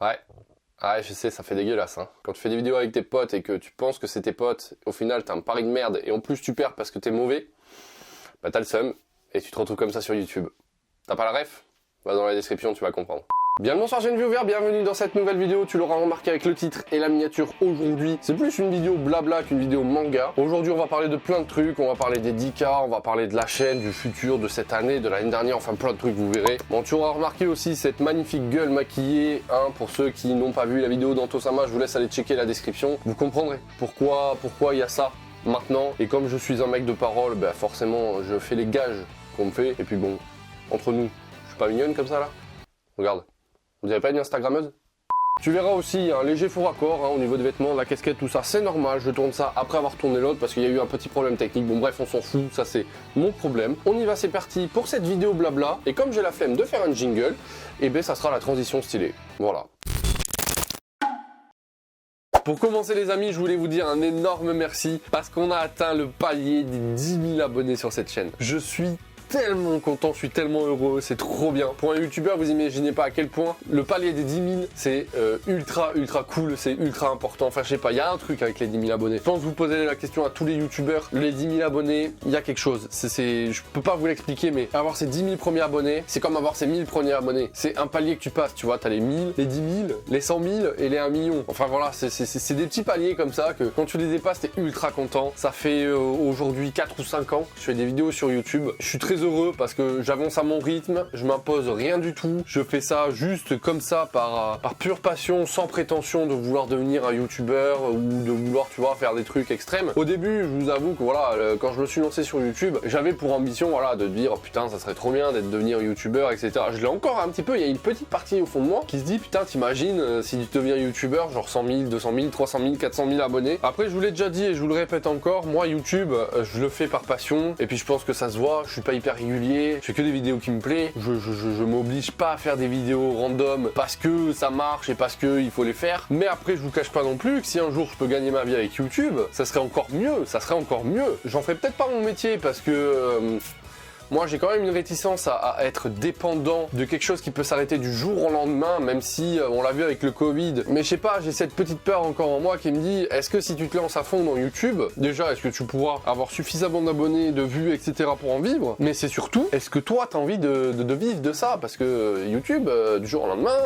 Ouais. Ouais, je sais, ça fait dégueulasse, hein. Quand tu fais des vidéos avec tes potes et que tu penses que c'est tes potes, au final t'as un pari de merde et en plus tu perds parce que t'es mauvais, bah t'as le seum et tu te retrouves comme ça sur YouTube. T'as pas la ref? Va dans la description, tu vas comprendre. Bien le bonsoir jeune viewer, bienvenue dans cette nouvelle vidéo. Tu l'auras remarqué avec le titre et la miniature aujourd'hui. C'est plus une vidéo blabla qu'une vidéo manga. Aujourd'hui on va parler de plein de trucs, on va parler des 10K, on va parler de la chaîne, du futur, de cette année, de l'année dernière, enfin plein de trucs vous verrez. Bon, tu auras remarqué aussi cette magnifique gueule maquillée, hein, pour ceux qui n'ont pas vu la vidéo d'Antosama, je vous laisse aller checker la description. Vous comprendrez pourquoi il y a ça maintenant. Et comme je suis un mec de parole, bah forcément je fais les gages qu'on me fait. Et puis bon, entre nous, je suis pas mignonne comme ça là? Regarde. Vous avez pas une Instagrammeuse? Tu verras aussi un léger faux raccord, hein, au niveau des vêtements, de la casquette, tout ça, c'est normal, je tourne ça après avoir tourné l'autre parce qu'il y a eu un petit problème technique. Bon bref, on s'en fout, ça c'est mon problème. On y va, c'est parti pour cette vidéo blabla. Et comme j'ai la flemme de faire un jingle, et ben ça sera la transition stylée. Voilà. Pour commencer les amis, je voulais vous dire un énorme merci parce qu'on a atteint le palier des 10 000 abonnés sur cette chaîne. Je suis tellement content, je suis tellement heureux, c'est trop bien. Pour un youtubeur, vous imaginez pas à quel point le palier des 10 000, c'est ultra cool, c'est ultra important. Enfin, je sais pas, il y a un truc avec les 10 000 abonnés. Je pense que vous posez la question à tous les youtubeurs, les 10 000 abonnés, il y a quelque chose. Je peux pas vous l'expliquer, mais avoir ces 10 000 premiers abonnés, c'est comme avoir ces 1000 premiers abonnés. C'est un palier que tu passes, tu vois, t'as les 1000, les 10 000, les 100 000 et les 1 million. Enfin voilà, c'est des petits paliers comme ça que quand tu les dépasses, t'es ultra content. Ça fait aujourd'hui 4 ou 5 ans que je fais des vidéos sur YouTube. Je suis très heureux parce que j'avance à mon rythme, je m'impose rien du tout, je fais ça juste comme ça par pure passion, sans prétention de vouloir devenir un youtubeur ou de vouloir, tu vois, faire des trucs extrêmes. Au début, je vous avoue que voilà, quand je me suis lancé sur YouTube, j'avais pour ambition, voilà, de dire putain, ça serait trop bien d'être devenir youtubeur, etc. Je l'ai encore un petit peu, il y a une petite partie au fond de moi qui se dit putain, t'imagines si tu deviens youtubeur, genre 100 000, 200 000, 300 000, 400 000 abonnés. Après, je vous l'ai déjà dit et je vous le répète encore, moi YouTube, je le fais par passion et puis je pense que ça se voit, je suis pas hyper régulier. Je fais que des vidéos qui me plaisent, je m'oblige pas à faire des vidéos random parce que ça marche et parce que il faut les faire. Mais après, je vous cache pas non plus que si un jour je peux gagner ma vie avec YouTube, ça serait encore mieux, ça serait encore mieux. J'en ferai peut-être pas mon métier parce que moi j'ai quand même une réticence à être dépendant de quelque chose qui peut s'arrêter du jour au lendemain, même si on l'a vu avec le Covid. Mais je sais pas, j'ai cette petite peur encore en moi qui me dit, est-ce que si tu te lances à fond dans YouTube, déjà est-ce que tu pourras avoir suffisamment d'abonnés, de vues, etc. pour en vivre? Mais c'est surtout, est-ce que toi t'as envie de vivre de ça? Parce que YouTube, du jour au lendemain,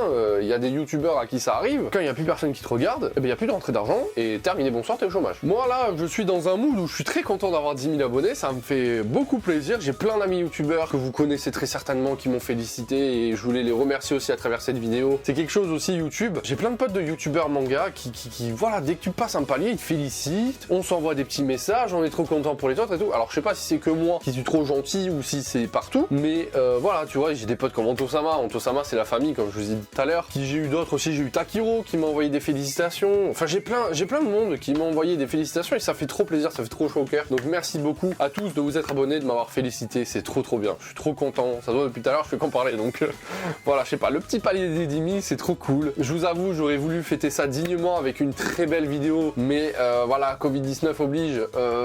il y a des youtubeurs à qui ça arrive, quand il n'y a plus personne qui te regarde, et ben il n'y a plus de rentrée d'argent, et terminé, bonsoir, t'es au chômage. Moi là, je suis dans un mood où je suis très content d'avoir 10 000 abonnés, ça me fait beaucoup plaisir, j'ai plein d'amis youtubeurs que vous connaissez très certainement qui m'ont félicité et je voulais les remercier aussi à travers cette vidéo. C'est quelque chose aussi YouTube. J'ai plein de potes de youtubeurs manga qui voilà, dès que tu passes un palier, ils te félicitent, on s'envoie des petits messages, on est trop content pour les autres et tout. Alors je sais pas si c'est que moi qui suis trop gentil ou si c'est partout, mais voilà, tu vois, j'ai des potes comme Antosama. Antosama c'est la famille comme je vous ai dit tout à l'heure. Qui j'ai eu d'autres aussi, j'ai eu Takiro qui m'a envoyé des félicitations. Enfin j'ai plein de monde qui m'a envoyé des félicitations et ça fait trop plaisir, ça fait trop chaud au cœur. Donc merci beaucoup à tous de vous être abonnés, de m'avoir félicité, c'est trop bien. Je suis trop content, ça se voit depuis tout à l'heure, je fais qu'en parler, donc voilà, je sais pas, le petit palier des 10 000, c'est trop cool. Je vous avoue, j'aurais voulu fêter ça dignement avec une très belle vidéo, mais voilà, Covid-19 oblige,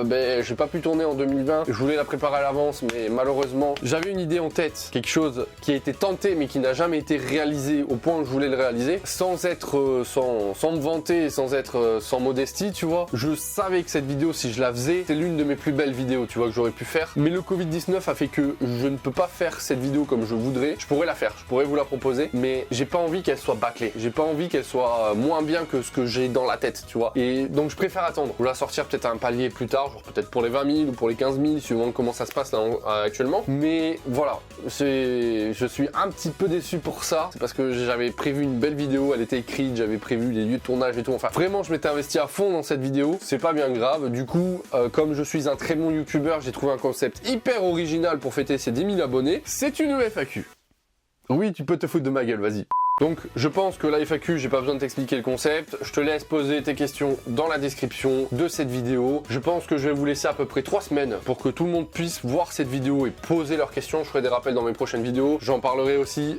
ben j'ai pas pu tourner en 2020, je voulais la préparer à l'avance, mais malheureusement, j'avais une idée en tête, quelque chose qui a été tenté, mais qui n'a jamais été réalisé au point où je voulais le réaliser, sans être, sans me vanter, sans être, sans modestie, tu vois. Je savais que cette vidéo, si je la faisais, c'est l'une de mes plus belles vidéos, tu vois, que j'aurais pu faire, mais le Covid-19 a fait que je ne peux pas faire cette vidéo comme je voudrais. Je pourrais la faire, je pourrais vous la proposer, mais j'ai pas envie qu'elle soit bâclée. J'ai pas envie qu'elle soit moins bien que ce que j'ai dans la tête, tu vois. Et donc je préfère attendre. Vous la sortir peut-être à un palier plus tard, genre peut-être pour les 20 000 ou pour les 15 000, suivant comment ça se passe là actuellement. Mais voilà, je suis un petit peu déçu pour ça. C'est parce que j'avais prévu une belle vidéo, elle était écrite, j'avais prévu les lieux de tournage et tout. Enfin, vraiment, je m'étais investi à fond dans cette vidéo. C'est pas bien grave. Du coup, comme je suis un très bon youtubeur, j'ai trouvé un concept hyper original pour fêter ces 10 000 abonnés, c'est une FAQ. Oui, tu peux te foutre de ma gueule, vas-y. Donc je pense que la FAQ, j'ai pas besoin de t'expliquer le concept, je te laisse poser tes questions dans la description de cette vidéo. Je pense que je vais vous laisser à peu près 3 semaines pour que tout le monde puisse voir cette vidéo et poser leurs questions. Je ferai des rappels dans mes prochaines vidéos. J'en parlerai aussi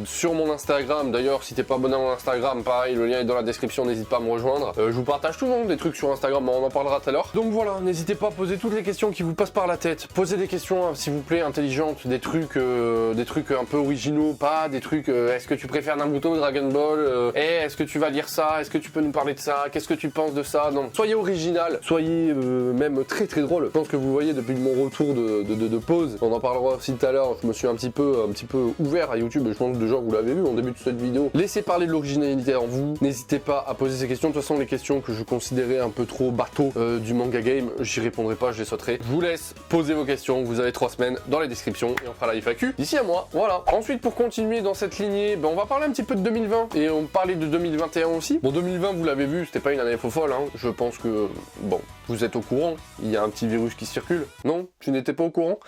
sur mon Instagram. D'ailleurs, si t'es pas abonné à mon Instagram, pareil, le lien est dans la description, n'hésite pas à me rejoindre. Je vous partage souvent des trucs sur Instagram, on en parlera tout à l'heure. Donc voilà, n'hésitez pas à poser toutes les questions qui vous passent par la tête. Posez des questions, s'il vous plaît, intelligentes, des trucs un peu originaux, pas des trucs, est-ce que tu préfères Naruto, Dragon Ball, est-ce que tu vas lire ça, est-ce que tu peux nous parler de ça, qu'est-ce que tu penses de ça? Non, soyez original, soyez même très très drôle. Je pense que vous voyez depuis mon retour de pause, on en parlera aussi tout à l'heure, je me suis un petit peu ouvert à YouTube, et je pense que déjà vous l'avez vu en début de cette vidéo. Laissez parler de l'originalité en vous, n'hésitez pas à poser ces questions. De toute façon, les questions que je considérais un peu trop bateau du manga game, j'y répondrai pas, je les sauterai. Je vous laisse poser vos questions, vous avez 3 semaines dans les descriptions et on fera la FAQ d'ici à moi. Voilà. Ensuite, pour continuer dans cette lignée, on va parler un petit peu de 2020 et on parlait de 2021 aussi. Bon, 2020, vous l'avez vu, c'était pas une année faux folle, hein. Je pense que, bon, vous êtes au courant, il y a un petit virus qui circule. Non, tu n'étais pas au courant?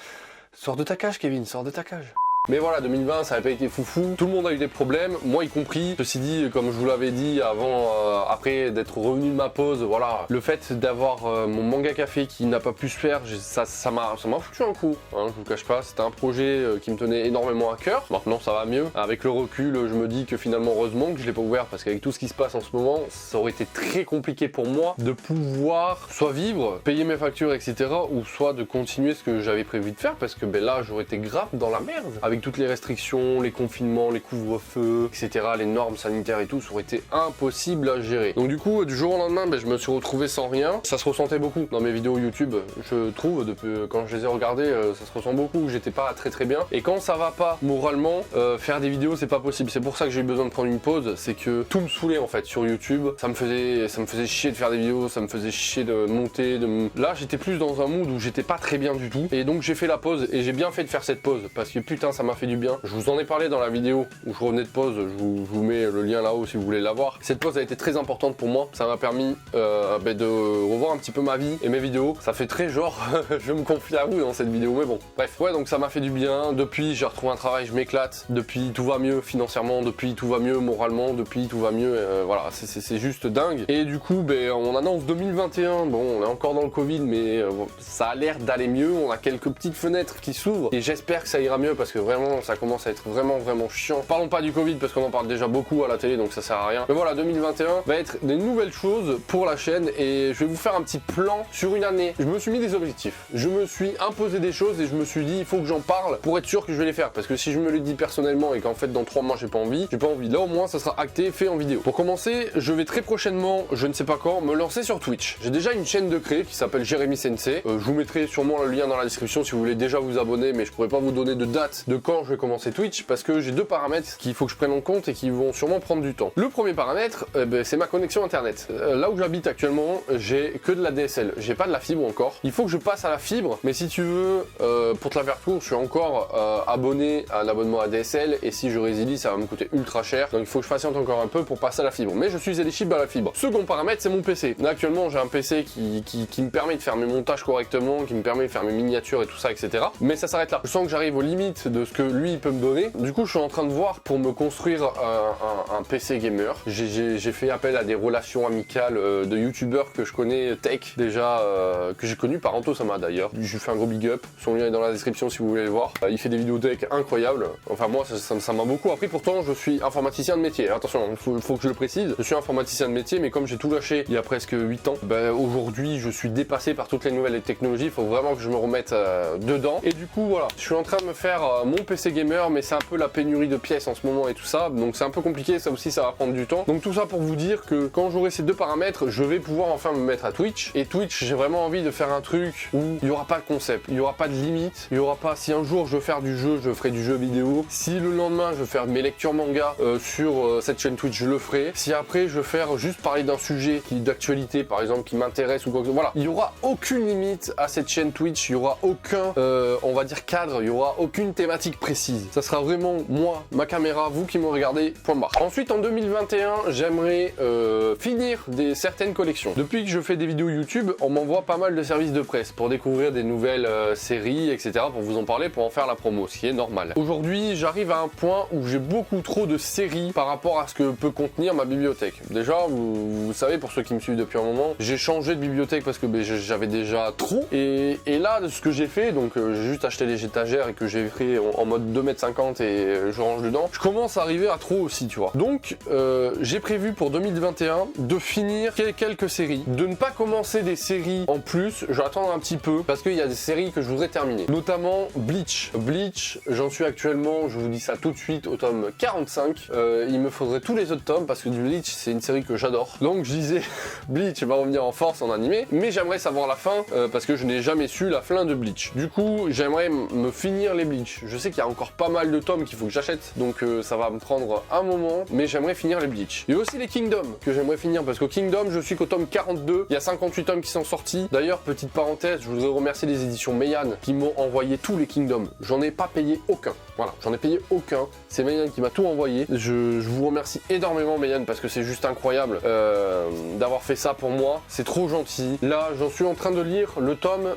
Sors de ta cage, Kevin, sors de ta cage. Mais voilà, 2020, ça n'a pas été foufou. Tout le monde a eu des problèmes, moi y compris. Ceci dit, comme je vous l'avais dit avant, après d'être revenu de ma pause, voilà, le fait d'avoir mon manga café qui n'a pas pu se faire, ça m'a foutu un coup. Hein, je vous cache pas, c'était un projet qui me tenait énormément à cœur. Maintenant, ça va mieux. Avec le recul, je me dis que finalement, heureusement que je l'ai pas ouvert parce qu'avec tout ce qui se passe en ce moment, ça aurait été très compliqué pour moi de pouvoir soit vivre, payer mes factures, etc., ou soit de continuer ce que j'avais prévu de faire parce que ben là, j'aurais été grave dans la merde. Avec toutes les restrictions, les confinements, les couvre-feux, etc., les normes sanitaires et tout, ça aurait été impossible à gérer. Donc du coup, du jour au lendemain, je me suis retrouvé sans rien. Ça se ressentait beaucoup dans mes vidéos YouTube, je trouve, depuis quand je les ai regardées, ça se ressent beaucoup, j'étais pas très bien. Et quand ça va pas moralement, faire des vidéos, c'est pas possible. C'est pour ça que j'ai eu besoin de prendre une pause, c'est que tout me saoulait en fait sur YouTube. Ça me faisait chier de faire des vidéos, ça me faisait chier de monter, Là, j'étais plus dans un mood où j'étais pas très bien du tout. Et donc j'ai fait la pause et j'ai bien fait de faire cette pause parce que putain, ça m'a fait du bien. Je vous en ai parlé dans la vidéo où je revenais de pause, je vous mets le lien là-haut si vous voulez la voir. Cette pause a été très importante pour moi, ça m'a permis de revoir un petit peu ma vie et mes vidéos. Ça fait très genre, je me confie à vous dans cette vidéo, mais bon, bref. Ouais, donc ça m'a fait du bien, depuis j'ai retrouvé un travail, je m'éclate, depuis tout va mieux financièrement, depuis tout va mieux moralement, depuis tout va mieux, voilà, c'est juste dingue. Et du coup, on annonce 2021, bon, on est encore dans le Covid, mais ça a l'air d'aller mieux, on a quelques petites fenêtres qui s'ouvrent et j'espère que ça ira mieux parce que vraiment, ça commence à être vraiment chiant. Parlons pas du Covid parce qu'on en parle déjà beaucoup à la télé donc ça sert à rien. Mais voilà, 2021 va être des nouvelles choses pour la chaîne et je vais vous faire un petit plan sur une année. Je me suis mis des objectifs. Je me suis imposé des choses et je me suis dit il faut que j'en parle pour être sûr que je vais les faire parce que si je me le dis personnellement et qu'en fait dans 3 mois j'ai pas envie. Là au moins ça sera acté, fait en vidéo. Pour commencer, je vais très prochainement, je ne sais pas quand, me lancer sur Twitch. J'ai déjà une chaîne de créer qui s'appelle Jérémy Sensei. Je vous mettrai sûrement le lien dans la description si vous voulez déjà vous abonner mais je pourrais pas vous donner de date de quand je vais commencer Twitch parce que j'ai 2 paramètres qu'il faut que je prenne en compte et qui vont sûrement prendre du temps. Le premier paramètre, c'est ma connexion internet. Là où j'habite actuellement, j'ai que de la DSL, j'ai pas de la fibre encore. Il faut que je passe à la fibre, mais si tu veux, pour te la faire court, je suis encore abonné à un abonnement à DSL et si je résilie, ça va me coûter ultra cher. Donc il faut que je patiente encore un peu pour passer à la fibre. Mais je suis éligible à la fibre. Second paramètre, c'est mon PC. Là, actuellement, j'ai un PC qui me permet de faire mes montages correctement, qui me permet de faire mes miniatures et tout ça, etc. Mais ça s'arrête là. Je sens que j'arrive aux limites de ce que lui peut me donner. Du coup, je suis en train de voir pour me construire un PC gamer. J'ai fait appel à des relations amicales de youtubeurs que je connais tech déjà, que j'ai connu par Antosama d'ailleurs. Je lui fais un gros big up. Son lien est dans la description si vous voulez le voir. Il fait des vidéos tech incroyables. Enfin moi, ça m'a beaucoup appris. Pourtant, je suis informaticien de métier. Attention, il faut que je le précise. Je suis informaticien de métier, mais comme j'ai tout lâché il y a presque 8 ans, aujourd'hui, je suis dépassé par toutes les nouvelles technologies. Il faut vraiment que je me remette dedans. Et du coup, voilà, je suis en train de me faire mon PC gamer, mais c'est un peu la pénurie de pièces en ce moment et tout ça, donc c'est un peu compliqué, ça aussi ça va prendre du temps. Donc tout ça pour vous dire que quand j'aurai ces 2 paramètres, je vais pouvoir enfin me mettre à Twitch. Et Twitch, j'ai vraiment envie de faire un truc où il n'y aura pas de concept, il n'y aura pas de limite, il n'y aura pas, si un jour je veux faire du jeu, je ferai du jeu vidéo. Si le lendemain je veux faire mes lectures manga sur cette chaîne Twitch, je le ferai. Si après je veux faire juste parler d'un sujet d'actualité par exemple qui m'intéresse ou quoi que ce soit, voilà, il n'y aura aucune limite à cette chaîne Twitch, il n'y aura aucun, on va dire cadre, il n'y aura aucune thématique précise. Ça sera vraiment moi, ma caméra, vous qui me regardez, point barre. Ensuite en 2021, j'aimerais finir certaines collections. Depuis que je fais des vidéos YouTube, on m'envoie pas mal de services de presse pour découvrir des nouvelles séries, etc. pour vous en parler, pour en faire la promo, ce qui est normal. Aujourd'hui, j'arrive à un point où j'ai beaucoup trop de séries par rapport à ce que peut contenir ma bibliothèque. Déjà, vous savez, pour ceux qui me suivent depuis un moment, j'ai changé de bibliothèque parce que j'avais déjà trop. Et là, ce que j'ai fait, donc j'ai juste acheté les étagères et que j'ai fait en mode 2,50 m et je range dedans, je commence à arriver à trop aussi, tu vois. Donc j'ai prévu pour 2021 de finir quelques séries, de ne pas commencer des séries en plus, je vais attendre un petit peu parce qu'il y a des séries que je voudrais terminer, notamment Bleach. Bleach, j'en suis actuellement, je vous dis ça tout de suite, au tome 45. Il me faudrait tous les autres tomes parce que Bleach c'est une série que j'adore. Donc je disais Bleach va revenir en force en animé, mais j'aimerais savoir la fin parce que je n'ai jamais su la fin de Bleach. Du coup, j'aimerais me finir les Bleach. Je sais qu'il y a encore pas mal de tomes qu'il faut que j'achète, donc ça va me prendre un moment, mais j'aimerais finir les Bleach. Il y a aussi les Kingdom que j'aimerais finir parce qu'au Kingdom, je suis qu'au tome 42. Il y a 58 tomes qui sont sortis. D'ailleurs, petite parenthèse, je voudrais remercier les éditions Meian qui m'ont envoyé tous les Kingdom. J'en ai pas payé aucun. Voilà, j'en ai payé aucun. C'est Meian qui m'a tout envoyé. Je vous remercie énormément Meian parce que c'est juste incroyable d'avoir fait ça pour moi. C'est trop gentil. Là, j'en suis en train de lire le tome...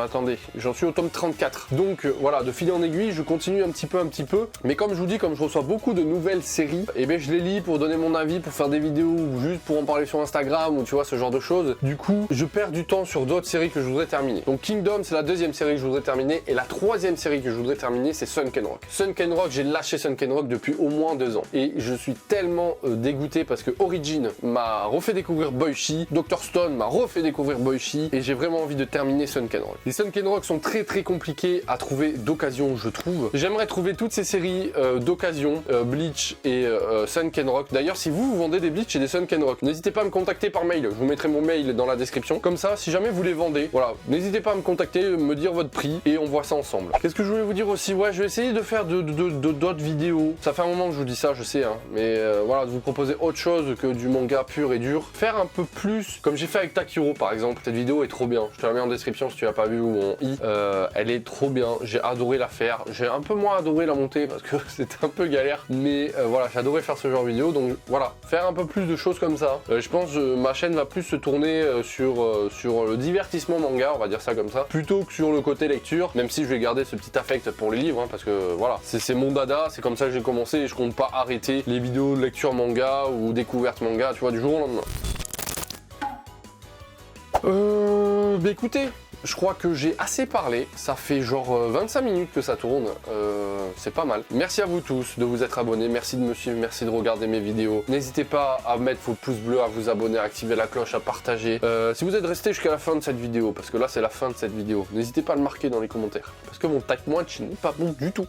attendez, j'en suis au tome 34. Donc voilà, de fil en aiguille, je continue un petit peu. Mais comme je vous dis, comme je reçois beaucoup de nouvelles séries, et bien je les lis pour donner mon avis, pour faire des vidéos ou juste pour en parler sur Instagram ou tu vois ce genre de choses. Du coup, je perds du temps sur d'autres séries que je voudrais terminer. Donc Kingdom, c'est la deuxième série que je voudrais terminer et la troisième série que je voudrais terminer, c'est Sunken Rock. Sunken Rock, j'ai lâché Sunken Rock depuis au moins 2 ans et je suis tellement dégoûté parce que Origin m'a refait découvrir Boichi, Dr Stone m'a refait découvrir Boichi et j'ai vraiment envie de terminer Sunken Rock. Les Sunken Rock sont très compliqués à trouver d'occasion, je trouve. J'aimerais trouver toutes ces séries d'occasion, Bleach et Sunken Rock. D'ailleurs, si vous vendez des Bleach et des Sunken Rock, n'hésitez pas à me contacter par mail. Je vous mettrai mon mail dans la description. Comme ça, si jamais vous les vendez, voilà, n'hésitez pas à me contacter, me dire votre prix et on voit ça ensemble. Qu'est-ce que je voulais vous dire aussi? Ouais, je vais essayer de faire d'autres vidéos. Ça fait un moment que je vous dis ça, je sais, hein, mais voilà, de vous proposer autre chose que du manga pur et dur. Faire un peu plus, comme j'ai fait avec Takiro par exemple. Cette vidéo est trop bien. Je te la mets en description si tu l'as pas vue ou en i. Elle est trop bien. J'ai adoré la faire. J'ai un peu moins adoré la monter parce que c'était un peu galère, mais voilà, j'ai adoré faire ce genre de vidéo. Donc voilà, faire un peu plus de choses comme ça. Je pense que ma chaîne va plus se tourner sur le divertissement manga, on va dire ça comme ça, plutôt que sur le côté lecture, même si je vais garder ce petit affect pour les livres, hein, parce que voilà, c'est mon dada, c'est comme ça que j'ai commencé et je compte pas arrêter les vidéos de lecture manga ou découverte manga, tu vois, du jour au lendemain. Bah écoutez, je crois que j'ai assez parlé, ça fait genre 25 minutes que ça tourne, c'est pas mal. Merci à vous tous de vous être abonnés, merci de me suivre, merci de regarder mes vidéos. N'hésitez pas à mettre vos pouces bleus, à vous abonner, à activer la cloche, à partager. Si vous êtes resté jusqu'à la fin de cette vidéo, parce que là c'est la fin de cette vidéo, n'hésitez pas à le marquer dans les commentaires. Parce que mon time watch n'est pas bon du tout.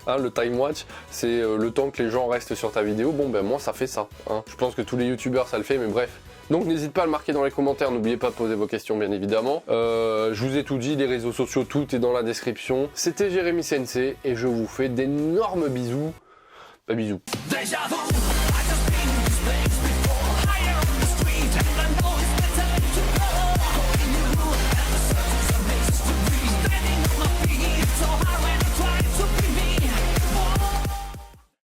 Hein, le time watch, c'est le temps que les gens restent sur ta vidéo. Bon ben moi ça fait ça. Hein. Je pense que tous les youtubeurs ça le fait, mais bref. Donc n'hésitez pas à le marquer dans les commentaires, n'oubliez pas de poser vos questions bien évidemment. Je vous ai tout dit, les réseaux sociaux, tout est dans la description. C'était Jérémy Sensei et je vous fais d'énormes bisous. Bah bisous. So